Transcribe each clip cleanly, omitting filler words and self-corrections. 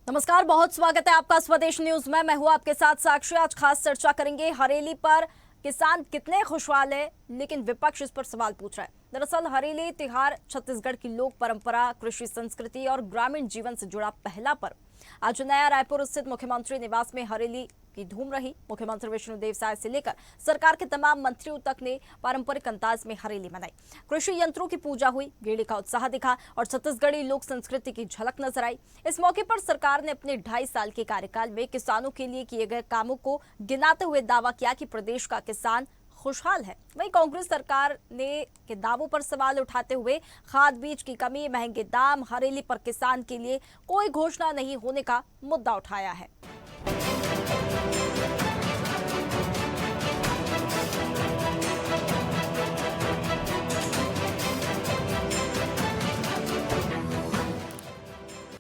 नमस्कार, बहुत स्वागत है आपका स्वदेश न्यूज में। मैं हूं आपके साथ साक्षी। आज खास चर्चा करेंगे हरेली पर। किसान कितने खुशहाल है, लेकिन विपक्ष इस पर सवाल पूछ रहा है। दरअसल हरेली त्योहार छत्तीसगढ़ की लोक परंपरा, कृषि संस्कृति और ग्रामीण जीवन से जुड़ा पहला पर्व। आज नया रायपुर स्थित मुख्यमंत्री निवास में हरेली की धूम रही। मुख्यमंत्री विष्णुदेव साय से लेकर सरकार के तमाम मंत्रियों तक ने पारंपरिक अंदाज में हरेली मनाई। कृषि यंत्रों की पूजा हुई, गेड़ी का उत्साह दिखा और छत्तीसगढ़ी लोक संस्कृति की झलक नजर आई। इस मौके पर सरकार ने अपने 2.5 साल के कार्यकाल में किसानों के लिए किए गए कामों को गिनाते हुए दावा किया कि प्रदेश का किसान खुशहाल है। वहीं कांग्रेस सरकार ने के दावों पर सवाल उठाते हुए खाद बीज की कमी, महंगे दाम, हरेली पर किसान के लिए कोई घोषणा नहीं होने का मुद्दा उठाया है।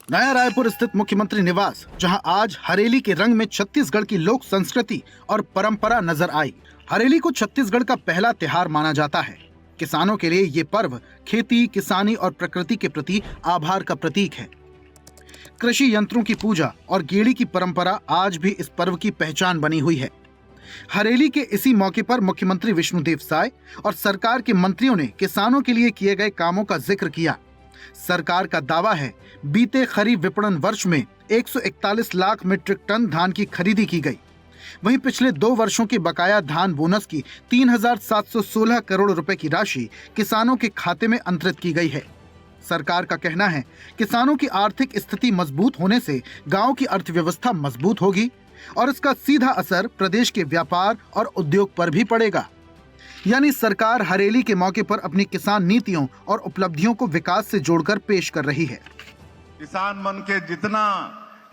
नया रायपुर स्थित मुख्यमंत्री निवास, जहां आज हरेली के रंग में छत्तीसगढ़ की लोक संस्कृति और परंपरा नजर आई। हरेली को छत्तीसगढ़ का पहला त्योहार माना जाता है। किसानों के लिए ये पर्व खेती, किसानी और प्रकृति के प्रति आभार का प्रतीक है। कृषि यंत्रों की पूजा और गेड़ी की परंपरा आज भी इस पर्व की पहचान बनी हुई है। हरेली के इसी मौके पर मुख्यमंत्री विष्णुदेव साय और सरकार के मंत्रियों ने किसानों के लिए किए गए कामों का जिक्र किया। सरकार का दावा है, बीते खरीफ विपणन वर्ष में 141 लाख मीट्रिक टन धान की खरीदी की गई। वहीं पिछले 2 वर्षों के बकाया धान बोनस की 3,716 करोड़ रुपए की राशि किसानों के खाते में अंतरित की गई है। सरकार का कहना है, किसानों की आर्थिक स्थिति मजबूत होने से गांव की अर्थव्यवस्था मजबूत होगी और इसका सीधा असर प्रदेश के व्यापार और उद्योग पर भी पड़ेगा। यानी सरकार हरेली के मौके पर अपनी किसान नीतियों और उपलब्धियों को विकास से जोड़कर पेश कर रही है। किसान मन के जितना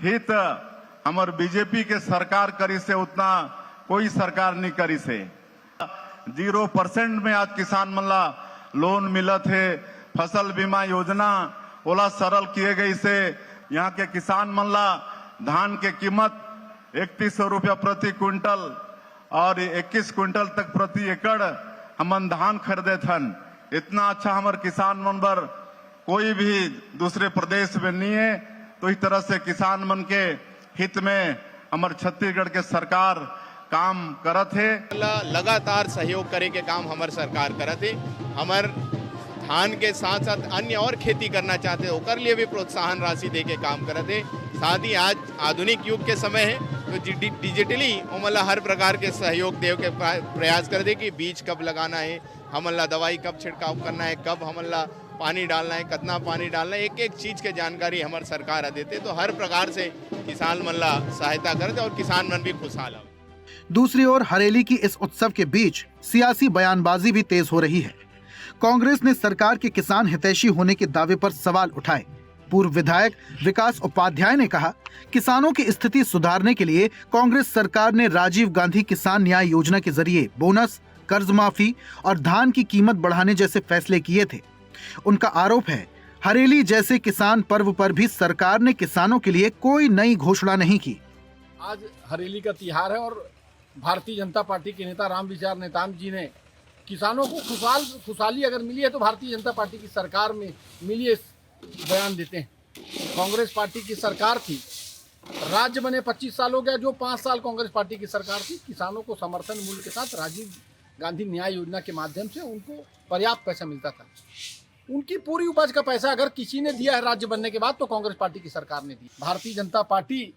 हित हमर बीजेपी के सरकार करी से, उतना कोई सरकार नहीं करी से। 0% में आज किसान मन ला लोन मिलत है। फसल बीमा योजना ओला सरल किए गई से यहाँ के किसान मन ला धान के कीमत 3100 रुपया प्रति क्विंटल और 21 क्विंटल तक प्रति एकड़ हमन धान खरीदे थन। इतना अच्छा हमारे किसान मन बर कोई भी दूसरे प्रदेश में नहीं है। तो इस तरह से किसान मन के हित में हमारे छत्तीसगढ़ के सरकार काम करत है। लगातार सहयोग करे के काम हमारे सरकार करत है। हमार धान के साथ साथ अन्य और खेती करना चाहते हैं, ओकर लिए भी प्रोत्साहन राशि दे के काम करत है। साथ ही आज आधुनिक युग के समय है, तो डिजिटली हमला हर प्रकार के सहयोग देव के प्रयास कर दे कि बीज कब लगाना है, हमला दवाई कब छिड़काव करना है, कब हमला पानी डालना है, कितना पानी डालना है, एक एक चीज के जानकारी हमारे सरकार देते। तो हर प्रकार से किसान मन ला सहायता करते और किसान मन भी खुशहाल है। दूसरी ओर हरेली की इस उत्सव के बीच सियासी बयानबाजी भी तेज हो रही है। कांग्रेस ने सरकार के किसान हितैषी होने के दावे पर सवाल उठाए। पूर्व विधायक विकास उपाध्याय ने कहा, किसानों की स्थिति सुधारने के लिए कांग्रेस सरकार ने राजीव गांधी किसान न्याय योजना के जरिए बोनस, कर्ज माफी और धान की कीमत बढ़ाने जैसे फैसले किए थे। उनका आरोप है, हरेली जैसे किसान पर्व पर भी सरकार ने किसानों के लिए कोई नई घोषणा नहीं की। आज हरेली का त्योहार है और भारतीय जनता पार्टी के नेता रामविचार नेताम जी ने किसानों को खुशहाली अगर मिली है तो भारतीय जनता पार्टी की सरकार में मिली है बयान देते हैं। कांग्रेस पार्टी की सरकार थी, राज्य बने 25 साल हो गया। जो 5 साल कांग्रेस पार्टी की सरकार थी, किसानों को समर्थन मूल्य के साथ राजीव गांधी न्याय योजना के माध्यम से उनको पर्याप्त पैसा मिलता था। उनकी पूरी उपज का पैसा अगर किसी ने दिया है राज्य बनने के बाद, तो कांग्रेस पार्टी की सरकार ने दी। भारतीय जनता पार्टी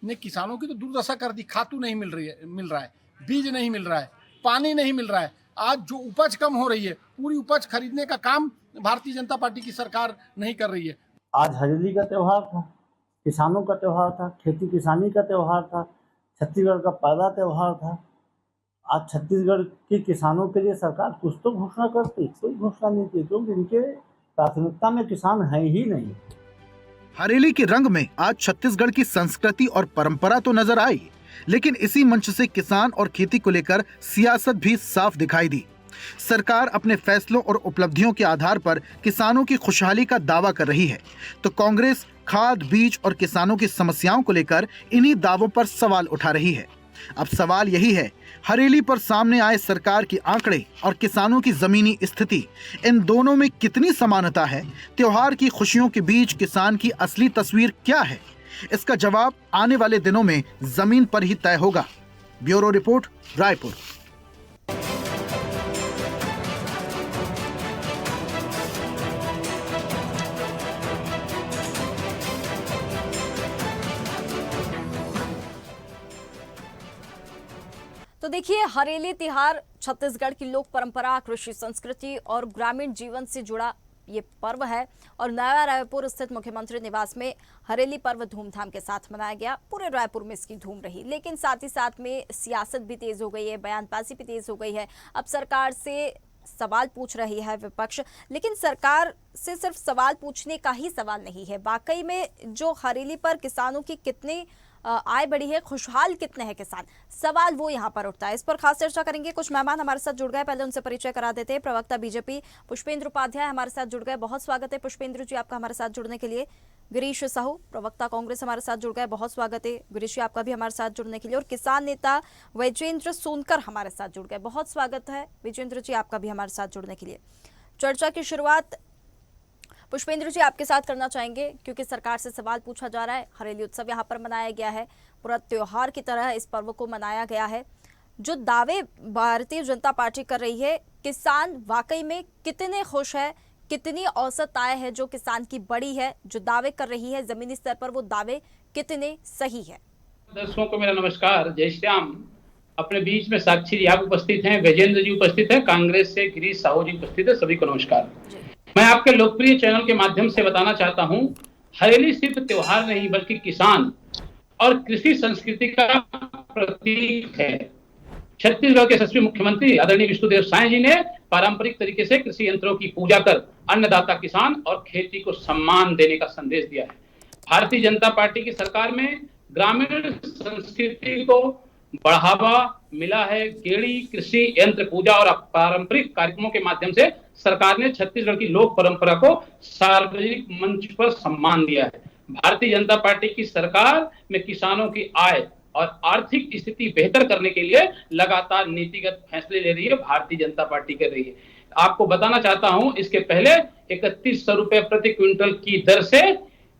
ने किसानों की तो दुर्दशा कर दी। खातू नहीं मिल रहा है, बीज नहीं मिल रहा है, पानी नहीं मिल रहा है। आज जो उपज कम हो रही है, पूरी उपज खरीदने का काम भारतीय जनता पार्टी की सरकार नहीं कर रही है। आज हरेली का त्योहार था, किसानों का त्योहार था, खेती किसानी का त्योहार था, छत्तीसगढ़ का पहला त्योहार था। आज छत्तीसगढ़ के किसानों के लिए सरकार कुछ तो घोषणा करती, कोई घोषणा नहीं की, क्योंकि इनके प्राथमिकता में किसान है ही नहीं। हरेली के रंग में आज छत्तीसगढ़ की संस्कृति और परंपरा तो नजर आई, लेकिन इसी मंच से किसान और खेती को लेकर सियासत भी साफ दिखाई दी। सरकार अपने फैसलों और उपलब्धियों के आधार पर किसानों की खुशहाली का दावा कर रही है, तो कांग्रेस खाद, बीज और किसानों की समस्याओं को लेकर इन्हीं दावों पर सवाल उठा रही है। अब सवाल यही है, हरेली पर सामने आए सरकार के आंकड़े और किसानों की जमीनी स्थिति, इन दोनों में कितनी समानता है? त्योहार की खुशियों के बीच किसान की असली तस्वीर क्या है? इसका जवाब आने वाले दिनों में जमीन पर ही तय होगा। Bureau report, Raipur. तो देखिए, हरेली तिहार छत्तीसगढ़ की लोक परंपरा, कृषि संस्कृति और ग्रामीण जीवन से जुड़ा ये पर्व है और नया रायपुर स्थित मुख्यमंत्री निवास में हरेली पर्व धूमधाम के साथ मनाया गया। पूरे रायपुर में इसकी धूम रही, लेकिन साथ ही साथ में सियासत भी तेज हो गई है, बयानबाजी भी तेज हो गई है। अब सरकार से सवाल पूछ रही है विपक्ष, लेकिन सरकार से सिर्फ सवाल पूछने का ही सवाल नहीं है। वाकई में जो हरेली पर किसानों की कितनी आय बढ़ी है, खुशहाल कितने हैं किसान, सवाल वो यहाँ पर उठता है। इस पर खास चर्चा करेंगे। कुछ मेहमान हमारे साथ जुड़ गए, पहले उनसे परिचय करा देते हैं। प्रवक्ता बीजेपी पुष्पेंद्र उपाध्याय हमारे साथ जुड़ गए, बहुत स्वागत है पुष्पेंद्र जी आपका हमारे साथ जुड़ने के लिए। गिरीश साहू प्रवक्ता कांग्रेस हमारे साथ जुड़ गए, बहुत स्वागत है गिरीश जी आपका भी हमारे साथ जुड़ने के लिए। और किसान नेता विजेंद्र सोनकर हमारे साथ जुड़ गए, बहुत स्वागत है विजेंद्र जी आपका भी हमारे साथ जुड़ने के लिए। चर्चा की शुरुआत पुष्पेंद्र जी आपके साथ करना चाहेंगे, क्योंकि सरकार से सवाल पूछा जा रहा है। हरेली उत्सव यहाँ पर मनाया गया है, पूरा त्योहार की तरह इस पर्व को मनाया गया है। जो दावे भारतीय जनता पार्टी कर रही है, किसान वाकई में कितने खुश है, कितनी औसत आय है जो किसान की बड़ी है, जो दावे कर रही है जमीनी स्तर पर वो दावे कितने सही है? दर्शकों को मेरा नमस्कार, जय श्री राम। अपने बीच में साक्षी जी आप उपस्थित हैं, विजेंद्र जी उपस्थित हैं, कांग्रेस से गिरीश साहू जी उपस्थित है, सभी को नमस्कार। मैं आपके लोकप्रिय चैनल के माध्यम से बताना चाहता हूं, हरेली सिर्फ त्योहार नहीं बल्कि किसान और कृषि संस्कृति का प्रतीक है। छत्तीसगढ़ के यशस्वी मुख्यमंत्री आदरणीय विष्णुदेव साय जी ने पारंपरिक तरीके से कृषि यंत्रों की पूजा कर अन्नदाता किसान और खेती को सम्मान देने का संदेश दिया है। भारतीय जनता पार्टी की सरकार में ग्रामीण संस्कृति को बढ़ावा मिला है। गेड़ी, कृषि यंत्र पूजा और पारंपरिक कार्यक्रमों के माध्यम से सरकार ने छत्तीसगढ़ की लोक परंपरा को सार्वजनिक मंच पर सम्मान दिया है। भारतीय जनता पार्टी की सरकार में किसानों की आय और आर्थिक स्थिति बेहतर करने के लिए लगातार नीतिगत फैसले ले रही है, भारतीय जनता पार्टी कर रही है। आपको बताना चाहता हूं, इसके पहले 3100 रुपए प्रति क्विंटल की दर से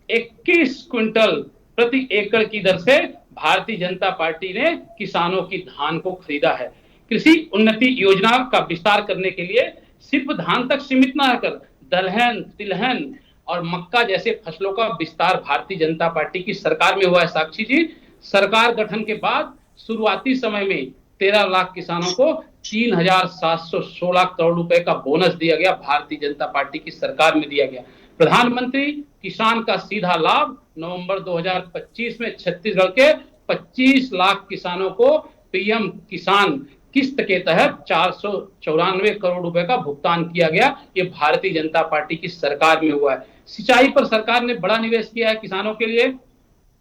21 क्विंटल प्रति एकड़ की दर से भारतीय जनता पार्टी ने किसानों की धान को खरीदा है। कृषि उन्नति योजना का विस्तार करने के लिए सिर्फ धान तक सीमित न रहकर दलहन, तिलहन और मक्का जैसे फसलों का विस्तार भारतीय जनता पार्टी की सरकार में हुआ है। साक्षी जी, सरकार गठन के बाद शुरुआती समय में 13 लाख किसानों को 3,716 करोड़ रुपए का बोनस दिया गया, भारतीय जनता पार्टी की सरकार में दिया गया। प्रधानमंत्री किसान का सीधा लाभ नवंबर 2025 में छत्तीसगढ़ के 25 लाख किसानों को पीएम किसान किस्त के तहत 494 करोड़ रुपए का भुगतान किया गया। ये भारतीय जनता पार्टी की सरकार में हुआ है। सिंचाई पर सरकार ने बड़ा निवेश किया है। किसानों के लिए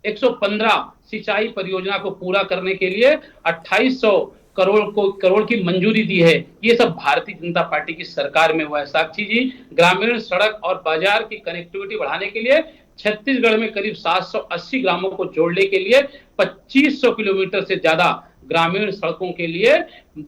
115 सिंचाई परियोजना को पूरा करने के लिए 2800 करोड़ की मंजूरी दी है। ये सब भारतीय जनता पार्टी की सरकार में हुआ है। साक्षी जी, ग्रामीण सड़क और बाजार की कनेक्टिविटी बढ़ाने के लिए छत्तीसगढ़ में करीब 780 ग्रामों को जोड़ने के लिए 2500 किलोमीटर से ज्यादा ग्रामीण सड़कों के लिए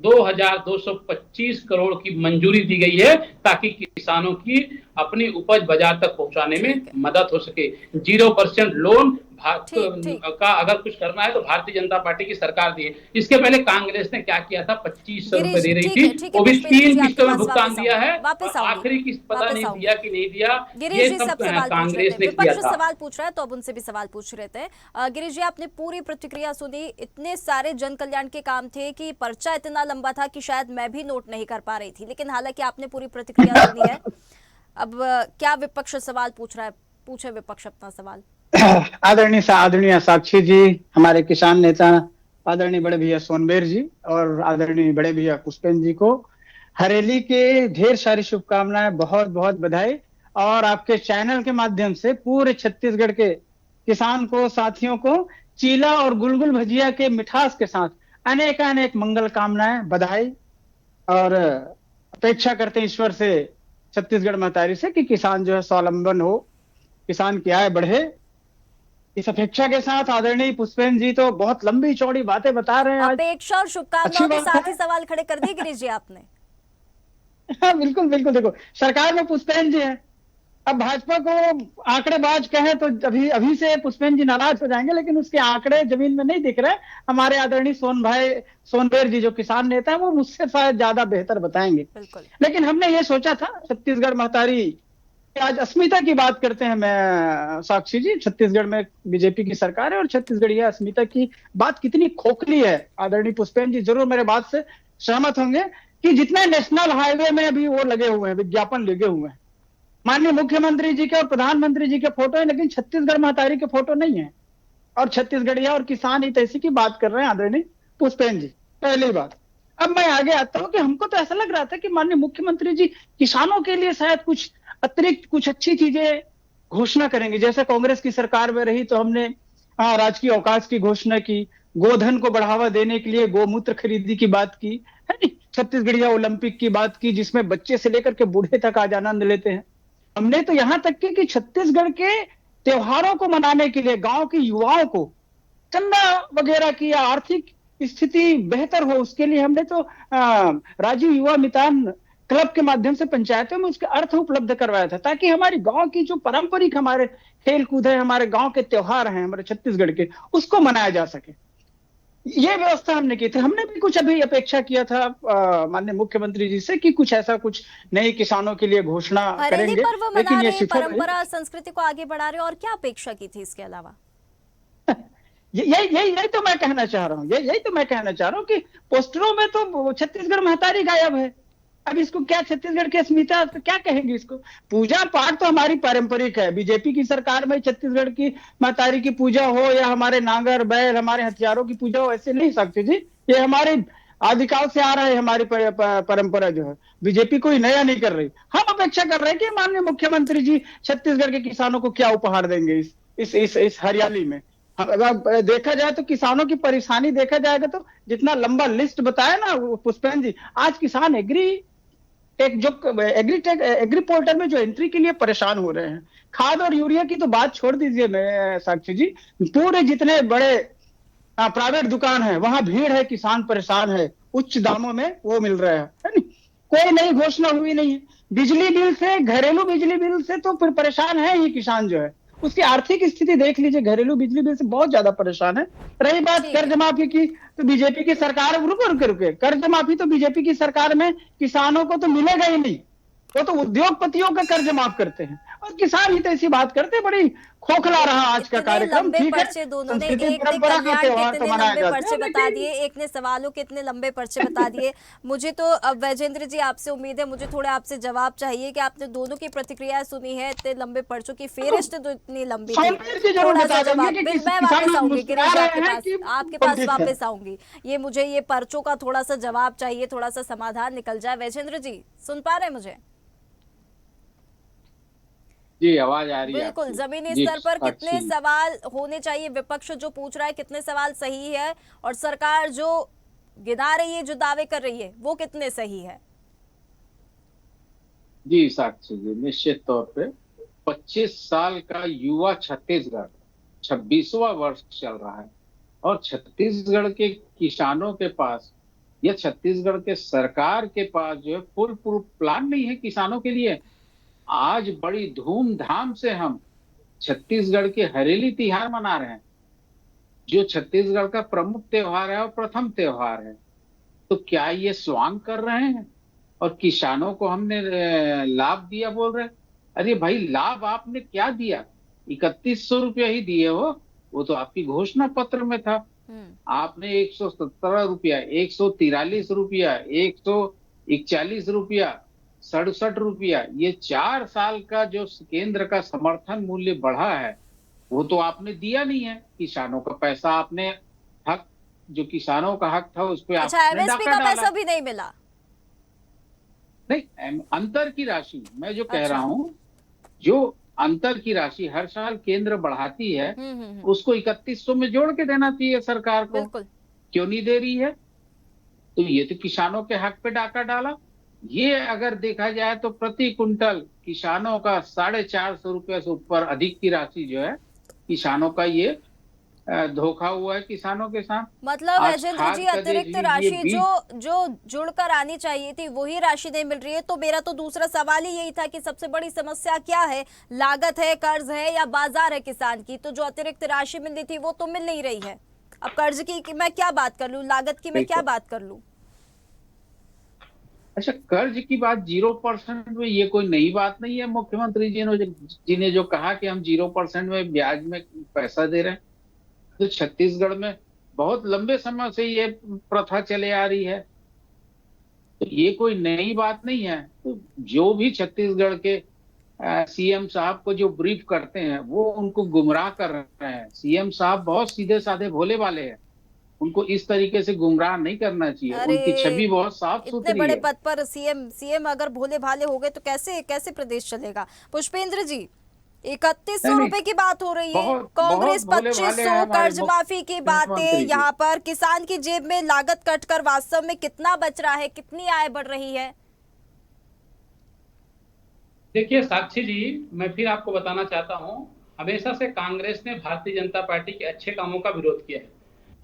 2225 करोड़ की मंजूरी दी गई है, ताकि किसानों की अपनी उपज बाजार तक पहुंचाने में मदद हो सके। 0% लोन का अगर कुछ करना है तो भारतीय जनता पार्टी की सरकार दी है। इसके पहले कांग्रेस ने क्या किया था, 2500 रुपए दे रही थी, वो भी 3 किस्तों में भुगतान दिया है। आखिरी किस्त पता नहीं दिया कि नहीं दिया, ये सब कांग्रेस ने किया था। सवाल पूछ रहा है तो अब उनसे भी सवाल पूछ रहे थे। गिरीश जी, आपने पूरी प्रतिक्रिया सुनी। इतने सारे जन कल्याण के काम थे कि पर्चा इतना लंबा था कि शायद मैं भी नोट नहीं कर पा रही थी, लेकिन हालांकि आपने पूरी प्रतिक्रिया सुनी है। अब क्या विपक्ष सवाल पूछ रहा है, पूछे विपक्ष अपना सवाल। आदरणीय साक्षी जी, हमारे किसान नेता आदरणीय बड़े भैया सोनबेर जी और आदरणीय बड़े भैया पुष्पेंद्र जी को हरेली के ढेर सारी शुभकामनाएं, बहुत बहुत बधाई। और आपके चैनल के माध्यम से पूरे छत्तीसगढ़ के किसान को, साथियों को चीला और गुलगुल भजिया के मिठास के साथ अनेक मंगल कामनाएं, बधाई। और अपेक्षा करते हैं ईश्वर से, छत्तीसगढ़ महतारी से, कि किसान जो है स्वावलंबन हो, किसान की आय बढ़े। इस अपेक्षा के साथ आदरणीय पुष्पेंद्र जी तो बहुत लंबी चौड़ी बातें बता रहे हैं। अपेक्षा और शुभकामनाओं के साथ ही सवाल खड़े कर दिए गिरीश जी आपने। हाँ, बिल्कुल बिल्कुल। देखो, सरकार में पुष्पेंद्र जी है अब भाजपा को आंकड़ेबाज कहे तो अभी से पुष्पेंद्र जी नाराज हो जाएंगे, लेकिन उसके आंकड़े जमीन में नहीं दिख रहे। हमारे आदरणीय सोनभैर जी जो किसान नेता है वो मुझसे शायद ज्यादा बेहतर बताएंगे। बिल्कुल। लेकिन हमने ये सोचा था छत्तीसगढ़ महतारी, आज अस्मिता की बात करते हैं मैं साक्षी जी, छत्तीसगढ़ में बीजेपी की सरकार है और छत्तीसगढ़ यह अस्मिता की बात कितनी खोखली है। आदरणीय पुष्पेंद्र जी जरूर मेरे बात से सहमत होंगे कि जितने नेशनल हाईवे में अभी वो लगे हुए हैं, विज्ञापन लगे हुए हैं, माननीय मुख्यमंत्री जी के और प्रधानमंत्री जी के फोटो है, लेकिन छत्तीसगढ़ महतारी के फोटो नहीं है। और छत्तीसगढ़िया और किसान हित ऐसी की बात कर रहे हैं आदरणीय पुष्पेंद्र जी। पहली बात। अब मैं आगे आता हूं कि हमको तो ऐसा लग रहा था कि माननीय मुख्यमंत्री जी किसानों के लिए शायद कुछ अतिरिक्त कुछ अच्छी चीजें घोषणा करेंगे। जैसे कांग्रेस की सरकार में रही तो हमने राजकीय अवकाश की घोषणा की, गोधन को बढ़ावा देने के लिए गोमूत्र खरीदी की बात की, है नहीं, छत्तीसगढ़िया ओलंपिक की बात की जिसमें बच्चे से लेकर के बूढ़े तक आज आनंद लेते हैं। हमने तो यहां तक कि छत्तीसगढ़ के त्योहारों को मनाने के लिए गांव के युवाओं को चंदा वगैरह की या आर्थिक स्थिति बेहतर हो उसके लिए हमने तो राजीव युवा मितान क्लब के माध्यम से पंचायतों में उसके अर्थ उपलब्ध करवाया था, ताकि हमारी गांव की जो पारंपरिक हमारे खेल कूद है, हमारे गांव के त्योहार हैं हमारे छत्तीसगढ़ के, उसको मनाया जा सके। ये व्यवस्था हमने की थी। हमने भी कुछ अभी अपेक्षा किया था माननीय मुख्यमंत्री जी से कि कुछ ऐसा कुछ नई किसानों के लिए घोषणा हरेली करेंगे, पर्व मना लेकिन ये रहे, परंपरा संस्कृति को आगे बढ़ा रहे, और क्या अपेक्षा की थी इसके अलावा? यही तो मैं कहना चाह रहा हूँ, यही तो मैं कहना चाह रहा हूँ कि पोस्टरों में तो छत्तीसगढ़ महतारी गायब है। अब इसको क्या छत्तीसगढ़ की अस्मिता तो क्या कहेंगे इसको? पूजा पाठ तो हमारी पारंपरिक है। बीजेपी की सरकार में छत्तीसगढ़ की महतारी की पूजा हो या हमारे नांगर बैल हमारे हथियारों की पूजा हो, ऐसे नहीं सकती जी। ये हमारे आदिकाल से आ रहा है, हमारी परंपरा जो है। बीजेपी कोई नया नहीं कर रही। हम अपेक्षा कर रहे हैं कि माननीय मुख्यमंत्री जी छत्तीसगढ़ के किसानों को क्या उपहार देंगे इस हरियाली में। अगर देखा जाए तो किसानों की परेशानी देखा जाएगा तो जितना लंबा लिस्ट बताया ना पुष्पेंद्र जी, आज किसान एग्री पोर्टल में जो एंट्री के लिए परेशान हो रहे हैं। खाद और यूरिया की तो बात छोड़ दीजिए मैं साक्षी जी, पूरे जितने बड़े प्राइवेट दुकान है वहां भीड़ है, किसान परेशान है, उच्च दामों में वो मिल रहा है नहीं? कोई नई घोषणा हुई नहीं है। बिजली बिल से, घरेलू बिजली बिल से तो फिर परेशान है ही किसान जो है। उसकी आर्थिक स्थिति देख लीजिए, घरेलू बिजली बिल से बहुत ज्यादा परेशान है। रही बात कर्ज माफी की, तो बीजेपी की सरकार रुके कर्ज माफी तो बीजेपी की सरकार में किसानों को तो मिलेगा ही नहीं, वो तो उद्योगपतियों का कर्ज माफ करते हैं और किसान ही तो ऐसी बात करते हैं। बड़ी खोखला रहा आज का कार्यक्रम। ठीक है, दोनों ने संस्कृति एक ने परंपरा का कल्याण त्योहार के तो इतने मनाया लंबे जाता पर्चे है, बता लेकिन दिए, एक ने सवालों के इतने लंबे पर्चे बता दिए। मुझे तो अब वैजेंद्र जी आपसे उम्मीद है, मुझे थोड़े आपसे जवाब चाहिए कि आपने दोनों की प्रतिक्रिया सुनी है, इतने लंबे पर्चों की फेरिस्त तो इतनी लंबी थी। थोड़ा सा जवाब मैं वापस आऊंगी गिरीश आपके पास वापस आऊंगी। मुझे ये पर्चों का थोड़ा सा जवाब चाहिए, थोड़ा सा समाधान निकल जाए। वैजेंद्र जी सुन पा रहे हैं मुझे? जी आवाज आ रही है बिल्कुल। आपकी। जमीनी जी, स्तर पर कितने साक्षी। सवाल होने चाहिए? विपक्ष जो पूछ रहा है कितने सवाल सही है, और सरकार जो गिना रही है, जो दावे कर रही है, वो कितने सही है? जी साक्षी जी, निश्चित तौर पे 25 साल का युवा छत्तीसगढ़ 26वां वर्ष चल रहा है और छत्तीसगढ़ के किसानों के पास या छत्तीसगढ़ के सरकार के पास जो है फुल प्रूफ प्लान नहीं है किसानों के लिए। आज बड़ी धूमधाम से हम छत्तीसगढ़ के हरेली तिहार मना रहे हैं, जो छत्तीसगढ़ का प्रमुख त्योहार है और प्रथम त्योहार है। तो क्या ये स्वांग कर रहे हैं और किसानों को हमने लाभ दिया बोल रहे हैं? अरे भाई, लाभ आपने क्या दिया? 3100 रुपया ही दिए हो, वो तो आपकी घोषणा पत्र में था। आपने 117 रुपया, 143 रुपया, 141 रुपया, 67 रुपया, ये 4 साल का जो केंद्र का समर्थन मूल्य बढ़ा है वो तो आपने दिया नहीं है। किसानों का पैसा आपने हक, जो किसानों का हक था उस पर अच्छा, एमएसपी का पैसा भी नहीं मिला? नहीं, अंतर की राशि मैं जो कह रहा हूँ, जो अंतर की राशि हर साल केंद्र बढ़ाती है उसको 3100 में जोड़ के देना चाहिए सरकार को। क्यों नहीं दे रही है? तो ये तो किसानों के हक पे डाका डाला। ये अगर देखा जाए तो प्रति कुंटल किसानों का 450 रुपये से ऊपर अधिक की राशि जो है किसानों का ये धोखा हुआ है किसानों के साथ। मतलब आज राजेंद्र खाद जी का देख अतिरिक्त लीजिए, राशि बीज- जो जुड़कर आनी चाहिए थी वही राशि नहीं मिल रही है। तो मेरा तो दूसरा सवाल ही यही था कि सबसे बड़ी समस्या क्या है, लागत है, कर्ज है या बाजार है किसान की? तो जो अतिरिक्त राशि मिलनी थी वो तो मिल नहीं रही है। अब कर्ज की मैं क्या बात कर लूं, लागत की मैं क्या बात कर लूं? अच्छा, कर्ज की बात 0% में ये कोई नई बात नहीं है। मुख्यमंत्री जी ने जो कहा कि हम 0% में ब्याज में पैसा दे रहे हैं, तो छत्तीसगढ़ में बहुत लंबे समय से ये प्रथा चले आ रही है, तो ये कोई नई बात नहीं है। तो जो भी छत्तीसगढ़ के सीएम साहब को जो ब्रीफ करते हैं वो उनको गुमराह कर रहे हैं। सीएम साहब बहुत सीधे साधे भोले वाले हैं, उनको इस तरीके से गुमराह नहीं करना चाहिए। अरे, उनकी छवि बहुत साफ इतने सुथरी बड़े है। पद पर सीएम अगर भोले भाले हो गए तो कैसे प्रदेश चलेगा? पुष्पेंद्र जी, 3100 नहीं, रुपए की बात हो रही है, बहुत- कांग्रेस बहुत भोले भाले 2500 हैं हमारे कर्ज माफी की बातें, मुख्यमंत्री जी। यहाँ पर किसान की जेब में लागत कटकर वास्तव में कितना बच रहा है, कितनी आय बढ़ रही है? देखिए साक्षी जी, मैं फिर आपको बताना चाहता हूं, हमेशा से कांग्रेस ने भारतीय जनता पार्टी के अच्छे कामों का विरोध किया है।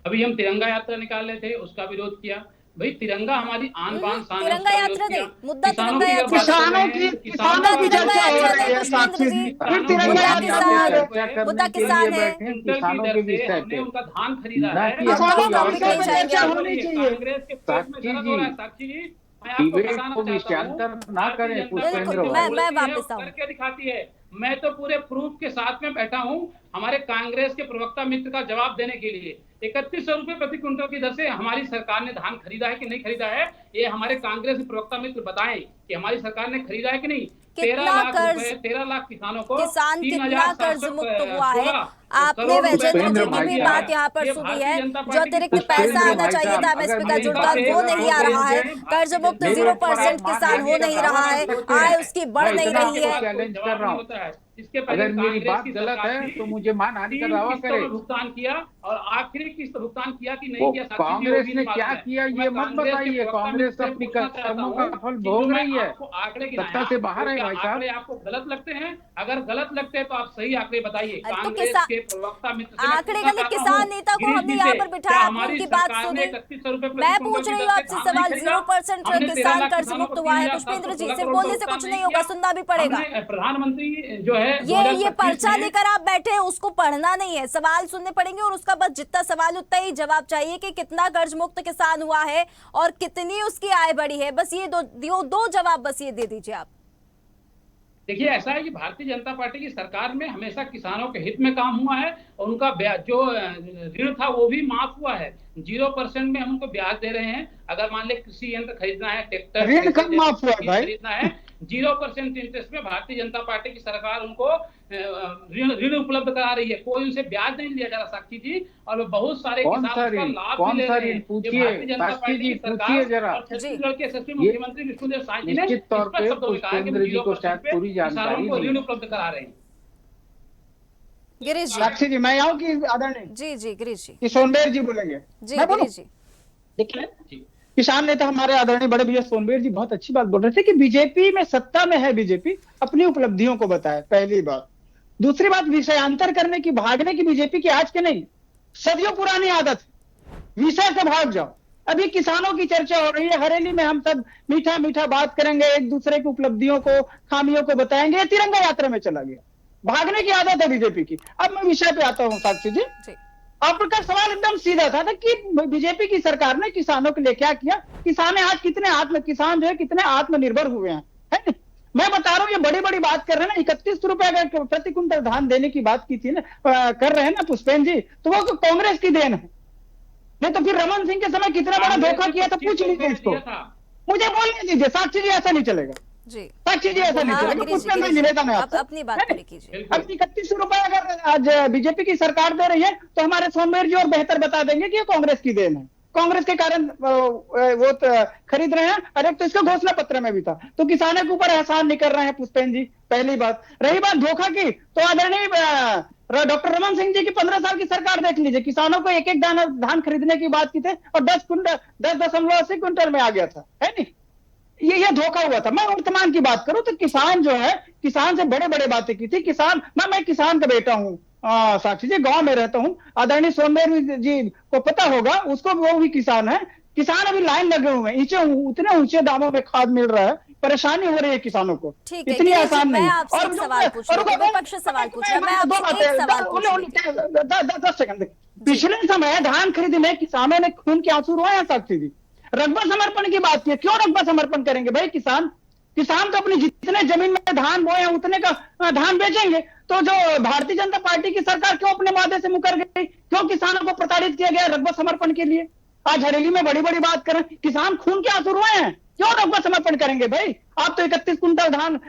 अभी हम तिरंगा यात्रा निकाल रहे थे, उसका विरोध किया। भाई तिरंगा हमारी आन बान शान है, तिरंगा उसका यात्रा विरोध नहीं, किया। मुद्दा किसानों तिरंगा की यात्रा बात कर रहे हैं, किसानों की चर्चा हो रही है साक्षी जी, फिर तिरंगा मुद्दा यात्रा किसान- पे चर्चा करने मुद्दा के लिए किसान है। बैठे हैं, किसानों के विषय हमने पे। उनका धान खरीदा ना है। कि हम हम तो कोई और टॉपिक नहीं चर्चा जाएंगे। होनी चाहिए। कांग्रेस के पेट में दर्द हो रहा है साक्षी जी। मैं आपको डिबेट बताना को चाहता हूं, विषयांतर ना करें भारतीय जनता पुष्पेंद्र पार्टी भाई। मैं बोलती है, वापस आऊं। करके दिखाती है। मैं तो पूरे प्रूफ के साथ में बैठा हूं हमारे कांग्रेस के प्रवक्ता मित्र का जवाब देने के लिए। 3100 रुपए प्रति क्विंटल की दर से हमारी सरकार ने धान खरीदा है कि नहीं खरीदा है, ये हमारे कांग्रेस के प्रवक्ता मित्र बताएं कि हमारी सरकार ने खरीदा है कि नहीं। 13 लाख किसानों को किसान कितना कर्ज मुक्त हुआ है? आपने करोड़ रुपए वैजेंद्र जी पुष्पेंद्र की भाई भी साहब, बात यहाँ पर ये सुनी भारतीय है, जनता जो पार्टी की अतिरिक्त पुष्पेंद्र पैसा आना भाई चाहिए साहब, था अगर एमएसपी का मेरी जुड़कर बात वो नहीं आ रहा है। भारतीय कर्ज मुक्त जनता 0% पार्टी किसान हो नहीं रहा है, आय उसकी बढ़ नहीं रही है। चैलेंज कर रहा हूं। इसके पहले अगर मेरी कांग्रेस बात की गलत सरकार है थी, तो मुझे मानहानि का 3 दावा किस्तों करे। में भुगतान किया और आखिरी किस्त भुगतान किया कि नहीं वो किया साक्षी जी, कांग्रेस वो भी ने नहीं क्या मालूम है। किया तो मैं ये मत कांग्रेस के बताइए। प्रवक्ता कांग्रेस मित्र से अपनी पूछना चाहता कर्मों हूं का फल कि भोग जो मैं रही है। आपको आंकड़े सत्ता गिनाया, से बाहर वो है क्या भाई साहब। आंकड़े आपको गलत लगते हैं? अगर गलत लगते हैं तो आप सही आंकड़े बताइए। अरे तो कांग्रेस किसान- के प्रवक्ता मित्र से मैं आंकड़े पूछना गलत चाहता किसान हूं, नेता को गिरीश हमने जी यहाँ से, पर बिठाया, क्या आपने हमारी उनकी बात सरकार ने सुनी। 3100 रुपए प्रति मैं क्विंटल पूछ की रही दर हूँ से आपसे धान सवाल, नहीं खरीदा। 0% हमने 13 किसान लाख कर्ज किसानों मुक्त को हुआ है। 3,716 पुष्पेंद्र जी, सिर्फ करोड़ बोलने से भुगतान कुछ नहीं नहीं होगा, किया। सुनना भी पड़ेगा। हमने प्रधानमंत्री जो है ये 2025 पर्चा में लेकर आप बैठे हैं, उसको पढ़ना नहीं है, सवाल सुनने पड़ेंगे और उसका बस जितना सवाल उतना ही जवाब चाहिए कि कितना कर्ज मुक्त किसान हुआ है और कितनी उसकी आय बढ़ी है। बस ये दो जवाब बस ये दे दीजिए आप। देखिए ऐसा है कि भारतीय जनता पार्टी की सरकार में हमेशा किसानों के हित में काम हुआ है और उनका ब्याज जो ऋण था वो भी माफ हुआ है। 0% में हम उनको ब्याज दे रहे हैं। अगर मान ले कृषि यंत्र खरीदना है, ट्रैक्टर ऋण कब माफ हुआ भाई? खरीदना है, 0% इंटरेस्ट में भारतीय जनता पार्टी की सरकार उनको ऋण उपलब्ध करा रही है। कोई उनसे ब्याज नहीं लिया जा रहा साक्षी जी, और बहुत सारे कौन सा किसान उसका ऋण? लाभ कौन भी ले सा रहे ऋण? हैं। ये पूछिए भारतीय जनता साक्षी पार्टी जी, की पूछिए सरकार जरा। और छत्तीसगढ़ के यशस्वी ये मुख्यमंत्री विष्णुदेव साय जी ने निश्चित तौर स्पष्ट पे शब्दों में कहा कि हम पुष्पेंद्र जी को 0% शायद पे पूरी जानकारी किसानों को नहीं ऋण है। उपलब्ध करा रहे हैं। गिरीश जी, साक्षी जी, मैं आऊँ कि आदरणीय जी गिरीश जी, कि सोनबेर जी बोलेंगे? जी मैं बोलूं? गिरीश जी। देखिए, किसान नेता हमारे आदरणीय बड़े भैया सोनबेर जी बहुत अच्छी बात बोल रहे थे कि बीजेपी में सत्ता में है, बीजेपी अपनी उपलब्धियों को बताए, पहली बात। दूसरी बात, विषयांतर करने की, भागने की बीजेपी की आज के नहीं, सदियों पुरानी आदत है। विषय से भाग जाओ। अभी किसानों की चर्चा हो रही है, हरेली में हम सब मीठा मीठा बात करेंगे, एक दूसरे की उपलब्धियों को, खामियों को बताएंगे। ये तिरंगा यात्रा में चला गया। भागने की आदत है बीजेपी की। अब मैं विषय पे आता हूँ साक्षी जी। आपका सवाल एकदम सीधा था कि बीजेपी की सरकार ने किसानों के लिए क्या किया, किसान आज कितने किसान जो है कितने आत्मनिर्भर हुए हैं, है नहीं? मैं बता रहा हूँ, ये बड़ी बड़ी बात कर रहे हैं ना। 31 रुपए अगर प्रति कुंटल धान देने की बात की थी ना, कर रहे हैं ना पुष्पेंद्र जी, तो वो तो कांग्रेस की देन है। नहीं तो फिर रमन सिंह के समय कितना बड़ा धोखा किया था, पूछ लीजिए इसको। मुझे बोलने दीजिए साक्षी जी, ऐसा नहीं चलेगा जी, साक्षी जी, ऐसा नहीं चलेगा। पुष्पेंद्र निवेदन है आपसे। अपनी बात पूरी कीजिए। अब 31 रुपए अगर आज बीजेपी की सरकार दे रही है तो हमारे सोमवेर जी और बेहतर बता देंगे कि ये कांग्रेस की देन है, कांग्रेस के कारण वो खरीद रहे हैं। अरे तो इसका घोषणा पत्र में भी था। तो किसानों के ऊपर एहसान नहीं कर रहे हैं पुष्पेंद्र जी, पहली बात। रही बात धोखा की, तो आदरणीय डॉक्टर रमन सिंह जी की 15 साल की सरकार देख लीजिए, किसानों को एक दाना धान खरीदने की बात की थे और 10.80 कुंटल में आ गया था, है नहीं? ये धोखा हुआ था। मैं वर्तमान की बात करूं तो किसान जो है, किसान से बड़े बड़े बातें की थी। किसान, मैं किसान का बेटा हूं, साक्षी जी गांव में रहता हूँ, आदरणीय सोनभद्र जी को पता होगा, उसको वो भी किसान है। किसान अभी लाइन लगे हुए हैं, उतने ऊंचे दामों में खाद मिल रहा है, परेशानी हो रही है किसानों को। ठीक है इतनी गिरीश जी, आसान मैं नहीं। आपसे एक सवाल पूछ रही हूँ, विपक्ष सवाल पूछ रहा है, मैं आपसे एक सवाल पूछ रही हूँ। 10 सेकंड। पिछले समय धान खरीदने किसानों ने खून के आंसू रोए हैं साक्षी जी। रकबा समर्पण की बात की, क्यों रकबा समर्पण करेंगे भाई? किसान तो अपनी जितने जमीन में धान बोए हैं उतने का धान बेचेंगे। तो जो भारतीय जनता पार्टी की सरकार क्यों अपने वादे से मुकर गई? क्यों किसानों को प्रताड़ित किया गया रकबा समर्पण के लिए? आज हरेली में बड़ी बड़ी बात करें, किसान खून के आंसू रोए हैं, क्यों रकबा समर्पण करेंगे भाई? आप तो 31 कुंटल धान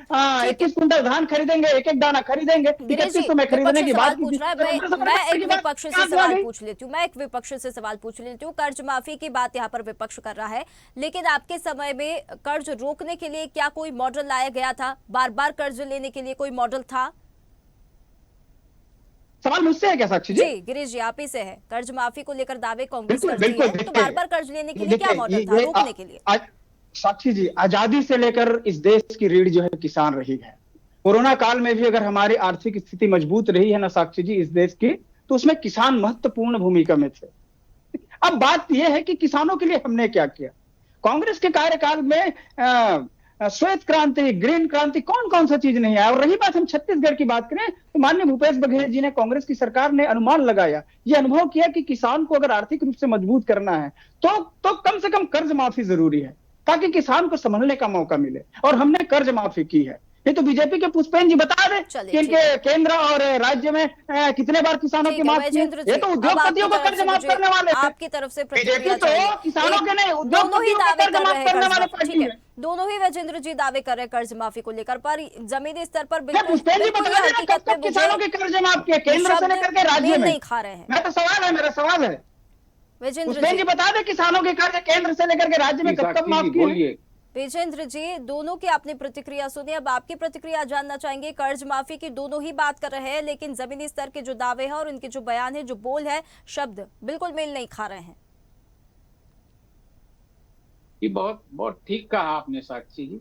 21 कुंटल धान खरीदेंगे, एक एक दाना खरीदेंगे, 31 में खरीदने की बात पूछ रहा है। मैं एक विपक्ष से सवाल पूछ लेती हूँ, कर्ज माफी की बात यहाँ पर विपक्ष कर रहा है, लेकिन आपके समय में कर्ज रोकने के लिए क्या कोई मॉडल लाया गया था? बार बार कर्ज लेने के लिए कोई मॉडल था? सवाल मुझसे है क्या साक्षी जी? जी गिरीश जी, आप ही से है। कर्ज माफी को लेकर दावे कांग्रेस करती है, तो बार बार कर्ज लेने के लिए क्या मॉडल था रोकने के लिए? साक्षी जी, आजादी से लेकर इस देश की रीढ़ जो है किसान रही है। कोरोना काल में भी अगर हमारी आर्थिक स्थिति मजबूत रही है ना साक्षी जी इस देश की, तो उसमें किसान महत्वपूर्ण भूमिका में थे। अब बात यह है कि किसानों के लिए हमने क्या किया। कांग्रेस के कार्यकाल में श्वेत क्रांति, ग्रीन क्रांति, कौन कौन सा चीज नहीं आया। और रही बात हम छत्तीसगढ़ की बात करें, तो माननीय भूपेश बघेल जी ने, कांग्रेस की सरकार ने अनुमान लगाया, ये अनुभव किया कि किसान को अगर आर्थिक रूप से मजबूत करना है तो कम से कम कर्ज माफी जरूरी है, ताकि किसान को संभलने का मौका मिले। और हमने कर्ज माफी की है। ये तो बीजेपी के पुष्पेंद्र जी बता दे कि इनके केंद्र और राज्य में कितने बार किसानों की माफ की। ये तो उद्योगपतियों का कर्ज माफ करने वाले हैं। आपकी तरफ से बीजेपी तो किसानों के नहीं, उद्योगपतियों का कर्ज माफ करने वाले पार्टी है। दोनों ही वजेंद्र जी दावे कर रहे हैं कर्ज माफी को लेकर, पर जमीनी स्तर पर पुष्पेंद्र जी बता देना कब तक किसानों के कर्ज माफ किए, केंद्र से लेकर के राज्य में नहीं खा रहे हैं। मेरा सवाल है विजेंद्र जी बता दे किसानों के कर्ज केंद्र से लेकर के राज्य में कब तक माफ किए? विजेंद्र जी, दोनों की आपने प्रतिक्रिया सुनी, अब आपकी प्रतिक्रिया जानना चाहेंगे। कर्ज माफी की दोनों ही बात कर रहे हैं, लेकिन जमीनी स्तर के जो दावे हैं और उनके जो बयान है, जो बोल है, शब्द बिल्कुल मेल नहीं खा रहे हैं। ये बहुत बहुत ठीक कहा आपने साक्षी जी।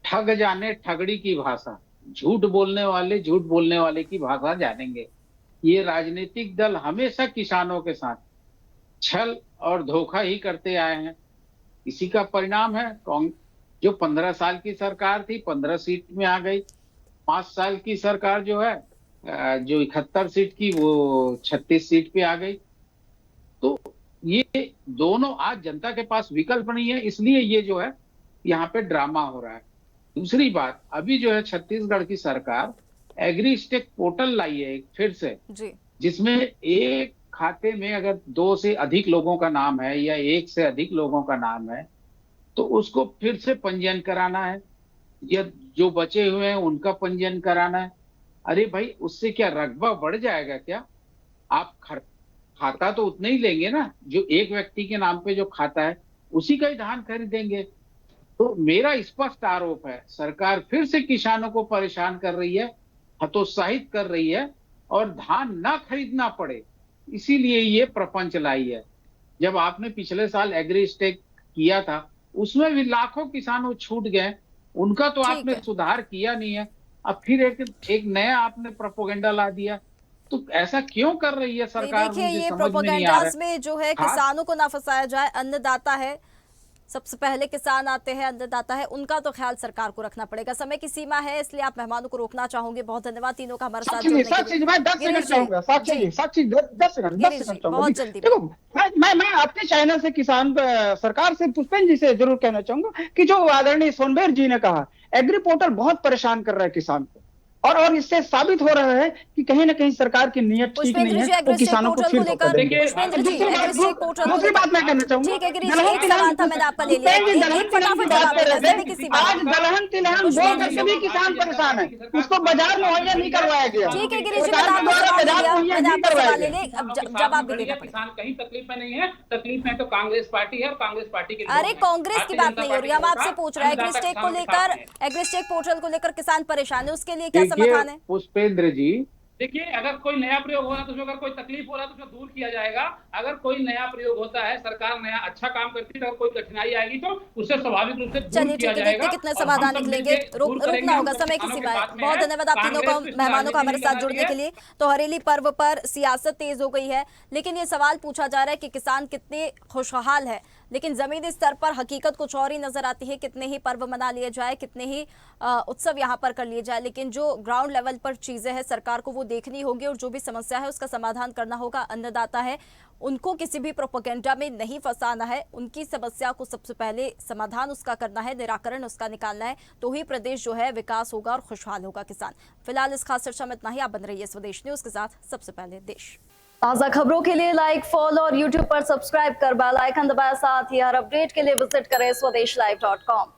ठग जाने ठगड़ी की भाषा, झूठ बोलने वाले की भाषा जानेंगे। ये राजनीतिक दल हमेशा किसानों के साथ छल और धोखा ही करते आए हैं। इसी का परिणाम है जो 15 साल की सरकार थी 15 सीट में आ गई। 5 साल की सरकार जो है जो 71 सीट की वो 36 सीट पे आ गई। तो ये दोनों आज जनता के पास विकल्प नहीं है, इसलिए ये जो है यहाँ पे ड्रामा हो रहा है। दूसरी बात, अभी जो है छत्तीसगढ़ की सरकार एग्रीस्टेक पोर्टल लाई है फिर से जी। जिसमें एक खाते में अगर 2 से अधिक लोगों का नाम है या 1 से अधिक लोगों का नाम है तो उसको फिर से पंजीयन कराना है, या जो बचे हुए हैं उनका पंजीयन कराना है। अरे भाई, उससे क्या रकबा बढ़ जाएगा क्या? आप खाता तो उतना ही लेंगे ना, जो एक व्यक्ति के नाम पे जो खाता है उसी का ही धान खरीदेंगे। तो मेरा स्पष्ट आरोप है, सरकार फिर से किसानों को परेशान कर रही है, हतोत्साहित कर रही है और धान ना खरीदना पड़े इसीलिए ये प्रपंच लाई है। जब आपने पिछले साल एग्रीस्टेक किया था उसमें भी लाखों किसान छूट गए, उनका तो आपने सुधार किया नहीं है। अब फिर एक नया आपने प्रोपोगेंडा ला दिया, तो ऐसा क्यों कर रही है सरकार? देखिए, ये प्रोपोगेंडास में जो है किसानों को ना फंसाया जाए। अन्नदाता है, सबसे पहले किसान आते हैं, अन्नदाता है, उनका तो ख्याल सरकार को रखना पड़ेगा। समय की सीमा है, इसलिए आप मेहमानों को रोकना चाहोगे। बहुत धन्यवाद तीनों का हमारे साथ जुड़ने के लिए। बहुत जल्दी देखो, मैं आपके चैनल से किसान सरकार से पुष्पेंद्र जी से जरूर कहना चाहूंगा कि जो आदरणीय सोनभद्र जी ने कहा, एग्री पोर्टल बहुत परेशान कर रहा है किसान को, और इससे साबित हो रहा है कि कहीं ना कहीं सरकार की नीयत ठीक नहीं है, तो किसानों को फिर दूसरी बात मैं कहना चाहूंगा, आज दलहन तिलहन बोल करके भी किसान परेशान है, उसको बाजार मुहैया नहीं करवाया गया। ठीक है गिरीश जी, जवाब किसान कहीं तकलीफ में नहीं है, तकलीफ में तो कांग्रेस पार्टी है और कांग्रेस पार्टी के। अरे कांग्रेस की बात नहीं हो रही, हम आपसे पूछ रहे हैं एग्रीस्टेक को लेकर, एग्रीस्टेक पोर्टल को लेकर किसान परेशान है, उसके लिए क्या समाधान है? पुष्पेंद्र जी, देखिए, अगर कोई नया प्रयोग हो रहा है तो उसमें अगर कोई तकलीफ हो रहा है तो उसको दूर किया जाएगा। अगर कोई नया प्रयोग होता है, सरकार नया अच्छा काम करती है, अगर कोई कठिनाई आएगी तो उससे स्वाभाविक रूप से दूर चलिए किया ठीक है, जाएगा देखते कितने और समाधान हम सब निकलेंगे। मिलके दूर करेंगे। रुकना होगा हम सब समय की किसानों सीमा के है। साथ में बहुत है। धन्यवाद आप तीनों को, कांग्रेस मेहमानों का हमारे राजनीति साथ नहीं जुड़ने करना के लिए। तो हरेली पर्व पर सियासत तेज हो गई है, लेकिन ये सवाल पूछा जा रहा है कि किसान कितने खुशहाल है, लेकिन जमीनी स्तर पर हकीकत कुछ और ही नजर आती है। कितने ही पर्व मना लिए जाए, कितने ही उत्सव यहाँ पर कर लिए जाए, लेकिन जो ग्राउंड लेवल पर चीजें हैं सरकार को वो देखनी होगी और जो भी समस्या है उसका समाधान करना होगा। अन्नदाता है, उनको किसी भी प्रोपेगेंडा में नहीं फंसाना है, उनकी समस्या को सबसे पहले समाधान उसका करना है, निराकरण उसका निकालना है, तो ही प्रदेश जो है विकास होगा और खुशहाल होगा किसान। फिलहाल इस खास चर्चा में इतना ही। आप बन रहिए स्वदेश न्यूज के साथ, सबसे पहले देश। ताज़ा खबरों के लिए लाइक, फॉलो और यूट्यूब पर सब्सक्राइब कर बेल आइकन दबाएं। साथ ही हर अपडेट के लिए विजिट करें स्वदेशलाइव.com।